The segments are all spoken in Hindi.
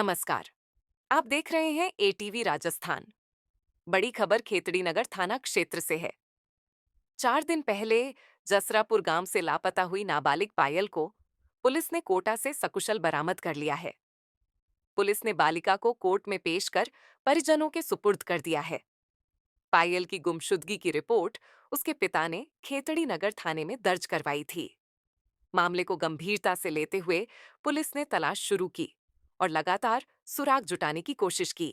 नमस्कार। आप देख रहे हैं एटीवी राजस्थान। बड़ी खबर खेतड़ी नगर थाना क्षेत्र से है। 4 दिन पहले जसरापुर गांव से लापता हुई नाबालिग पायल को पुलिस ने कोटा से सकुशल बरामद कर लिया है। पुलिस ने बालिका को कोर्ट में पेश कर परिजनों के सुपुर्द कर दिया है। पायल की गुमशुदगी की रिपोर्ट उसके पिता ने खेतड़ी नगर थाने में दर्ज करवाई थी। मामले को गंभीरता से लेते हुए पुलिस ने तलाश शुरू की और लगातार सुराग जुटाने की कोशिश की।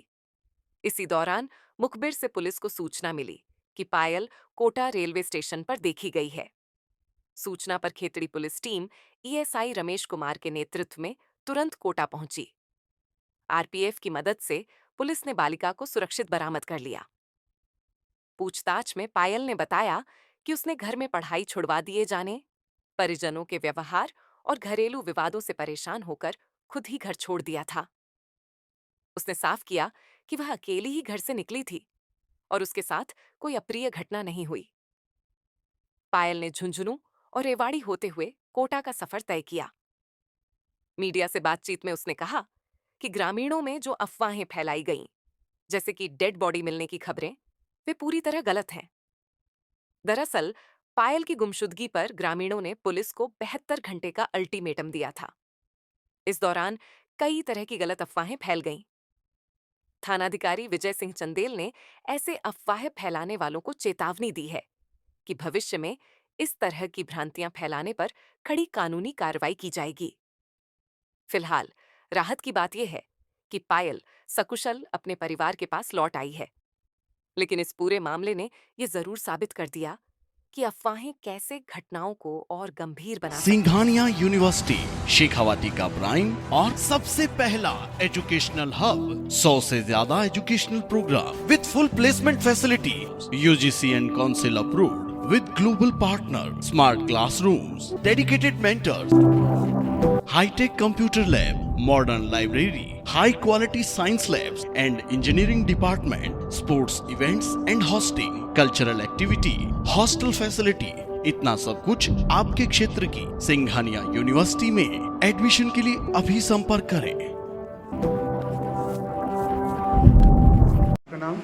इसी दौरान मुखबिर से पुलिस को सूचना मिली कि पायल कोटा रेलवे स्टेशन पर देखी गई है। सूचना पर Khetri police team ESI Ramesh Kumar के नेतृत्व में तुरंत कोटा पहुंची। आरपीएफ की मदद से पुलिस ने बालिका को सुरक्षित बरामद कर लिया। पूछताछ में पायल ने बताया कि उसने घर में पढ़ाई छुड़वा दिए जाने, परिजनों के व्यवहार और घरेलू विवादों से परेशान होकर खुद ही घर छोड़ दिया था। उसने साफ किया कि वह अकेली ही घर से निकली थी और उसके साथ कोई अप्रिय घटना नहीं हुई। पायल ने झुंझुनू और रेवाड़ी होते हुए कोटा का सफर तय किया। मीडिया से बातचीत में उसने कहा कि ग्रामीणों में जो अफवाहें फैलाई गईं, जैसे कि डेड बॉडी मिलने की खबरें, वे पूरी तरह गलत हैं। दरअसल पायल की गुमशुदगी पर ग्रामीणों ने पुलिस को 72 घंटे का अल्टीमेटम दिया था। इस दौरान कई तरह की गलत अफवाहें फैल गईं। थानाधिकारी विजय सिंह चंदेल ने ऐसे अफवाह फैलाने वालों को चेतावनी दी है कि भविष्य में इस तरह की भ्रांतियां फैलाने पर कड़ी कानूनी कार्रवाई की जाएगी। फिलहाल राहत की बात यह है कि पायल सकुशल अपने परिवार के पास लौट आई है। लेकिन इस पूरे मामले ने यह जरूर साबित कर दिया कि अफवाहें कैसे घटनाओं को और गंभीर बना सकती हैं। सिंघानिया यूनिवर्सिटी शेखावाटी का प्राइम और सबसे पहला एजुकेशनल हब, 100 से ज्यादा educational program with full placement facility, UGC and council approved, with global partner, smart classrooms, dedicated mentors, high-tech computer lab, modern library, high-quality science labs and engineering department, sports events and hosting, cultural activity, hostel facility, इतना सब कुछ आपके क्षेत्र की सिंघानिया यूनिवर्सिटी में। एडमिशन के लिए अभी संपर्क करें। आपका नाम?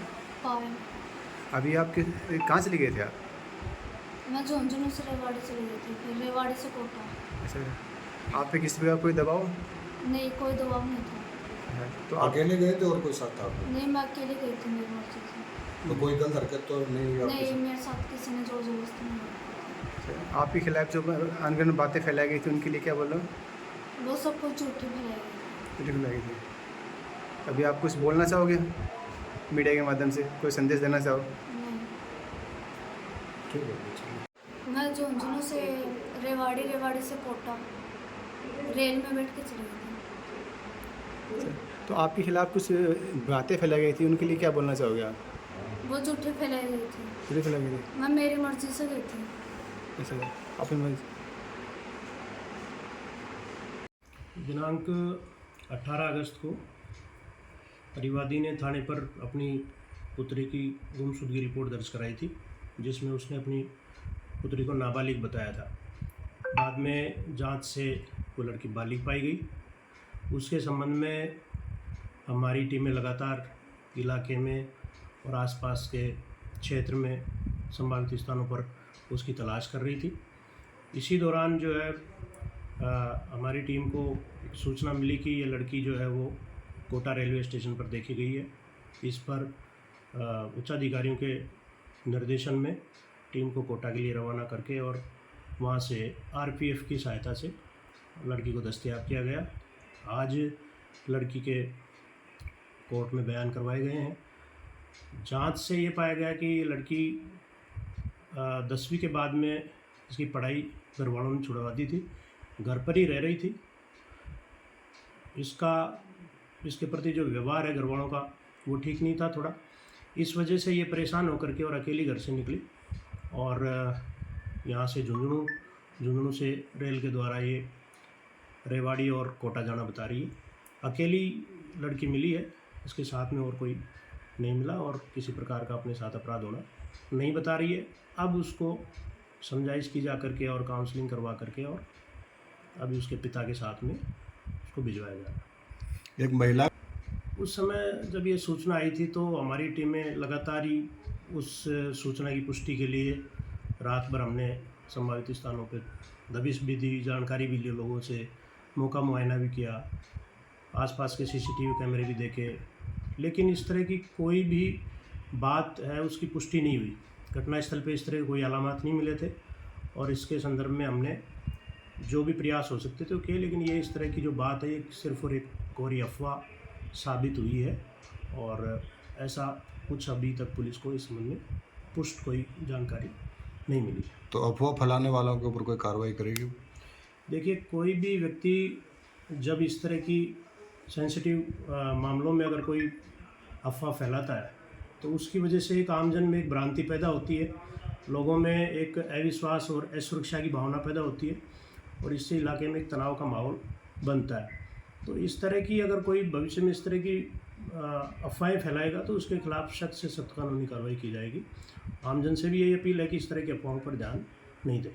पायल। अभी आप कहाँ चले गए थे आप? मैं झुंझुनू से रेवाड़ी चली गई थी, फिर रेवाड़ी से कोटा। अच्छा, आप पे किसी प्रकार कोई दबाव? नहीं, कोई दबाव नहीं था। तो आप अकेले गए थे और कोई साथ था आपके? नहीं, मैं अकेले गई थी मेरी मर्जी से। तो कोई गलत हरकत तो नहीं हुई आपके नहीं, साथ? मेरे साथ किसी ने जोर जबरदस्ती नहीं की। अच्छा, आपके खिलाफ जो अनगन बातें फैलाई गई थी उनके लिए क्या बोलो? वो सब कुछ झूठी फैलाई गई। झूठी फैलाई गई थी। अभी आप कुछ बोलना चाहोगे मीडिया के माध्यम से, कोई संदेश देना चाहो? नहीं, ठीक है, चलिए। मैं झुंझुनू से रेवाड़ी, रेवाड़ी से कोटा रेल में बैठ के चली गई थी। अच्छा, तो आपके खिलाफ कुछ बातें फैलाई गई थी, उनके लिए क्या बोलना चाहोगे आप? वो झूठी फैलाई गई थी। झूठी फैलाई गई थी? मैं मेरी मर्जी से गई थी। अच्छा, अपनी मर्जी। दिनांक 18 अगस्त को परिवादी ने थाने पर अपनी पुत्री की गुमशुदगी रिपोर्ट दर्ज कराई थी, जिसमें उसने अपनी पुत्री को नाबालिग बताया था। बाद में जांच से वो लड़की बालिग पाई गई। उसके संबंध में हमारी टीमें लगातार इलाके में और आसपास के क्षेत्र में संभावित स्थानों पर उसकी तलाश कर रही थी। इसी दौरान जो है हमारी टीम को एक सूचना मिली कि ये लड़की जो है वो कोटा रेलवे स्टेशन पर देखी गई है। इस पर उच्चाधिकारियों के निर्देशन में टीम को कोटा के लिए रवाना करके और वहाँ से आरपीएफ की सहायता से लड़की को दस्तयाब किया गया। आज लड़की के कोर्ट में बयान करवाए गए हैं। जांच से ये पाया गया कि ये लड़की 10वीं के बाद में इसकी पढ़ाई घर वालों ने छुड़वा दी थी, घर पर ही रह रही थी। इसके प्रति जो व्यवहार है घर वालों का वो ठीक नहीं था थोड़ा। इस वजह से ये परेशान होकर के और अकेली घर से निकली और यहाँ से झुंझुनू से रेल के द्वारा ये रेवाड़ी और कोटा जाना बता रही है। अकेली लड़की मिली है, इसके साथ में और कोई नहीं मिला और किसी प्रकार का अपने साथ अपराध होना नहीं बता रही है। अब उसको समझाइश की जा करके और काउंसलिंग करवा करके और अभी उसके पिता के साथ में उसको भिजवाया जा रहा है। एक महिला उस समय जब ये सूचना आई थी तो हमारी टीमें लगातार ही उस सूचना की पुष्टि के लिए रात भर हमने संभावित स्थानों पर दबिश भी दी, जानकारी भी ली लोगों से, मौका मुआयना भी किया, आसपास के सीसीटीवी कैमरे भी देखे, लेकिन इस तरह की कोई भी बात है उसकी पुष्टि नहीं हुई। घटनास्थल पे इस तरह के कोई अलामत नहीं मिले थे और इसके संदर्भ में हमने जो भी प्रयास हो सकते थे वो किए, लेकिन ये इस तरह की जो बात है ये सिर्फ और एक कोरी अफवाह साबित हुई है और ऐसा कुछ अभी तक पुलिस को इस संबंध में पुष्ट कोई जानकारी नहीं मिली। तो अफवाह फैलाने वालों के ऊपर कोई कार्रवाई करेगी? देखिए, कोई भी व्यक्ति जब इस तरह की सेंसिटिव मामलों में अगर कोई अफवाह फैलाता है तो उसकी वजह से एक आमजन में एक भ्रांति पैदा होती है, लोगों में एक अविश्वास और असुरक्षा की भावना पैदा होती है और इससे इलाके में एक तनाव का माहौल बनता है। तो इस तरह की अगर कोई भविष्य में इस तरह की अफवाहें फैलाएगा तो उसके खिलाफ सख्त से सख्त कानूनी कार्रवाई की जाएगी। आमजन से भी यही अपील है कि इस तरह की अफवाहों पर ध्यान नहीं दें।